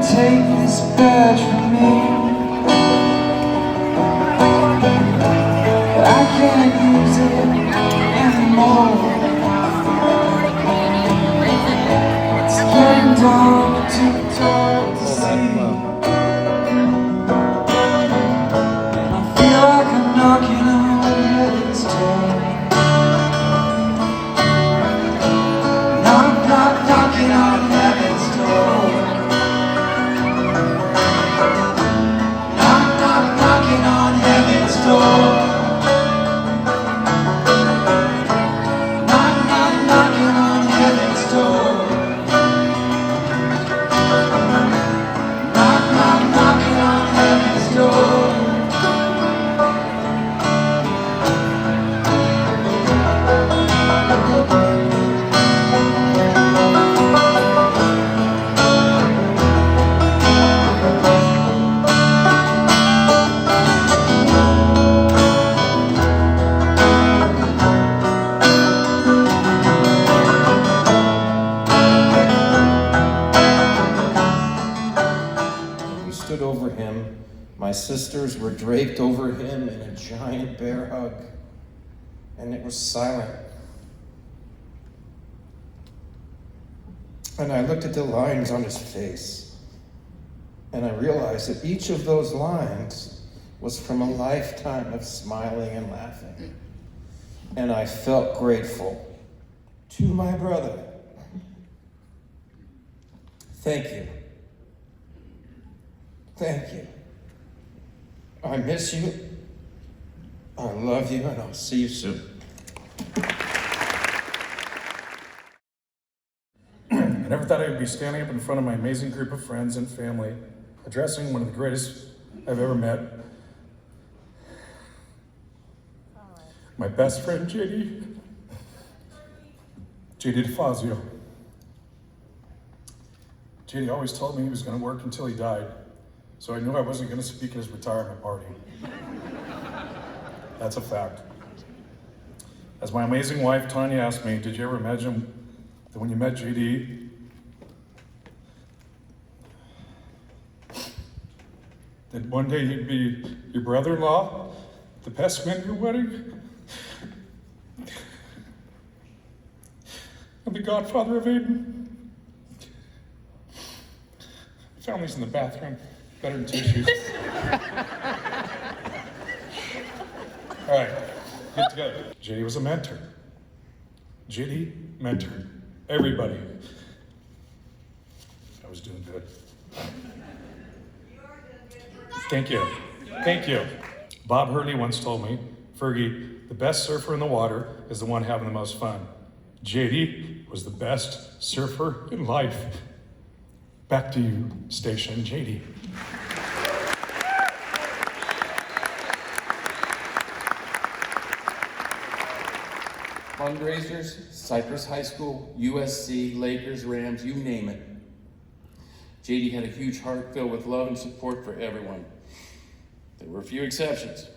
take this badge from me. I can't use it anymore. It's getting dark, too dark to see. I feel like I'm knocking on heaven's door. Knock, knock, knocking on heaven's door. Knock, knock, knocking on heaven's door. Knock, knock, knocking on heaven's door. Knock, knock, knocking on heaven's door. Over him. My sisters were draped over him in a giant bear hug, and it was silent. And I looked at the lines on his face, and I realized that each of those lines was from a lifetime of smiling and laughing. And I felt grateful to my brother. Thank you. Thank you. I miss you. I love you, and I'll see you soon. I never thought I would be standing up in front of my amazing group of friends and family, addressing one of the greatest I've ever met. My best friend, JD DeFazio. JD always told me he was going to work until he died. So I knew I wasn't going to speak at his retirement party. That's a fact. As my amazing wife, Tanya, asked me, did you ever imagine that when you met JD, that one day he'd be your brother-in-law, the best man at your wedding, and the godfather of Aiden? Family's in the bathroom. Better than tissues. All right, get together. JD was a mentor. JD mentored everybody. I was doing good. Thank you. Thank you. Bob Hurley once told me, Fergie, the best surfer in the water is the one having the most fun. JD was the best surfer in life. Back to you, station JD. Fundraisers, Cypress High School, USC, Lakers, Rams, you name it. JD had a huge heart filled with love and support for everyone. There were a few exceptions.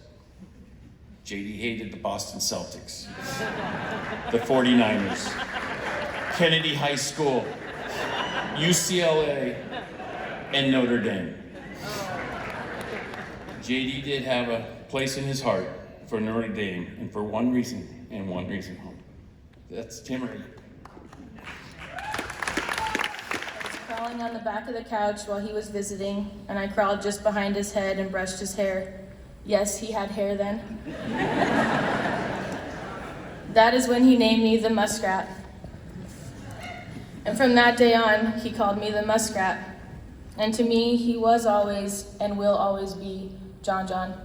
JD hated the Boston Celtics, the 49ers, Kennedy High School, UCLA, and Notre Dame. JD did have a place in his heart for Notre Dame, and for one reason, and one reason only. That's Timmery. I was crawling on the back of the couch while he was visiting, and I crawled just behind his head and brushed his hair. Yes, he had hair then. That is when he named me the Muskrat. And from that day on, he called me the Muskrat. And to me, he was always and will always be John John.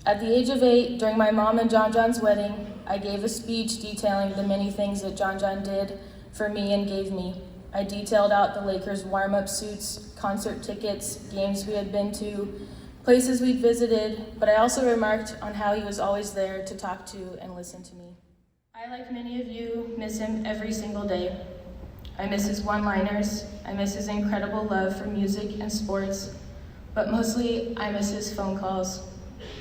At the age of 8, during my mom and John John's wedding, I gave a speech detailing the many things that John John did for me and gave me. I detailed out the Lakers warm-up suits, concert tickets, games we had been to, places we'd visited, but I also remarked on how he was always there to talk to and listen to me. I, like many of you, miss him every single day. I miss his one-liners, I miss his incredible love for music and sports, but mostly I miss his phone calls.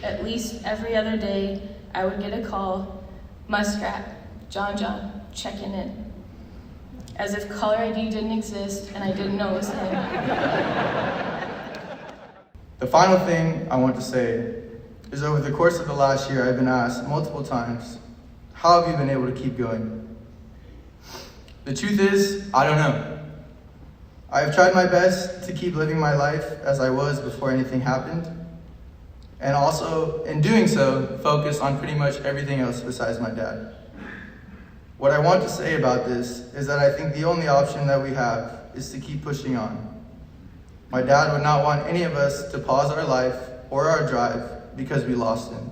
At least every other day, I would get a call, Muskrat, John John, checking in. as if caller ID didn't exist and I didn't know it was him. The final thing I want to say is over the course of the last year, I've been asked multiple times, how have you been able to keep going? The truth is, I don't know. I have tried my best to keep living my life as I was before anything happened, and also, in doing so, focus on pretty much everything else besides my dad. What I want to say about this is that I think the only option that we have is to keep pushing on. My dad would not want any of us to pause our life or our drive because we lost him.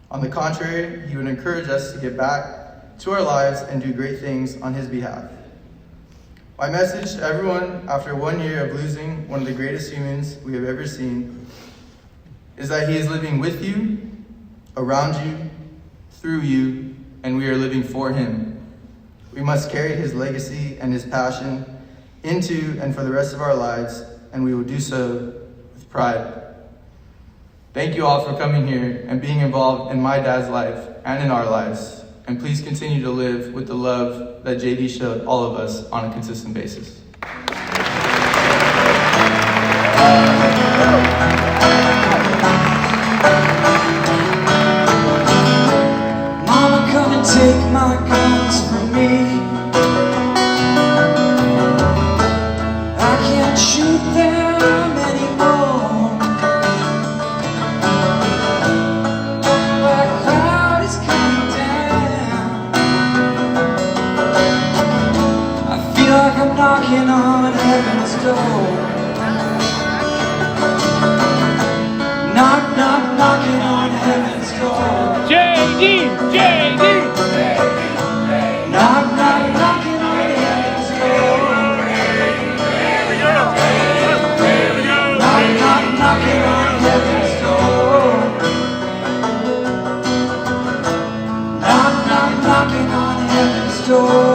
On the contrary, he would encourage us to get back to our lives and do great things on his behalf. My message to everyone after 1 year of losing one of the greatest humans we have ever seen is that he is living with you, around you, through you, and we are living for him. We must carry his legacy and his passion into and for the rest of our lives, and we will do so with pride. Thank you all for coming here and being involved in my dad's life and in our lives. And please continue to live with the love that JD showed all of us on a consistent basis. Mama, come and take my guns from me. I can't shoot them anymore. Black cloud is coming down. I feel like I'm knocking on heaven's door. Knock, knock, knocking on heaven's door. JD! Knock, knock, knocking on heaven's door. Knock, knock, knocking on heaven's door. Knock, knock, knocking on heaven's door.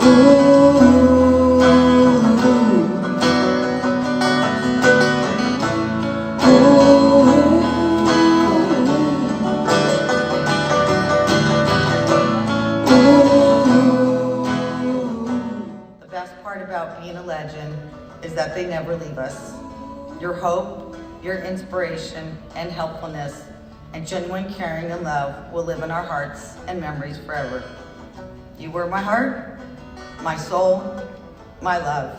Ooh. The best part about being a legend is that they never leave us. Your hope, your inspiration, and helpfulness, and genuine caring and love will live in our hearts and memories forever. You were my heart, my soul, my love,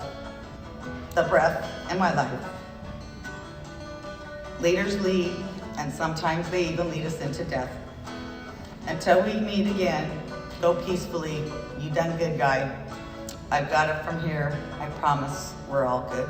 the breath in my life. Leaders lead, and sometimes they even lead us into death. Until we meet again, go peacefully. You done good, guy. I've got it from here. I promise we're all good.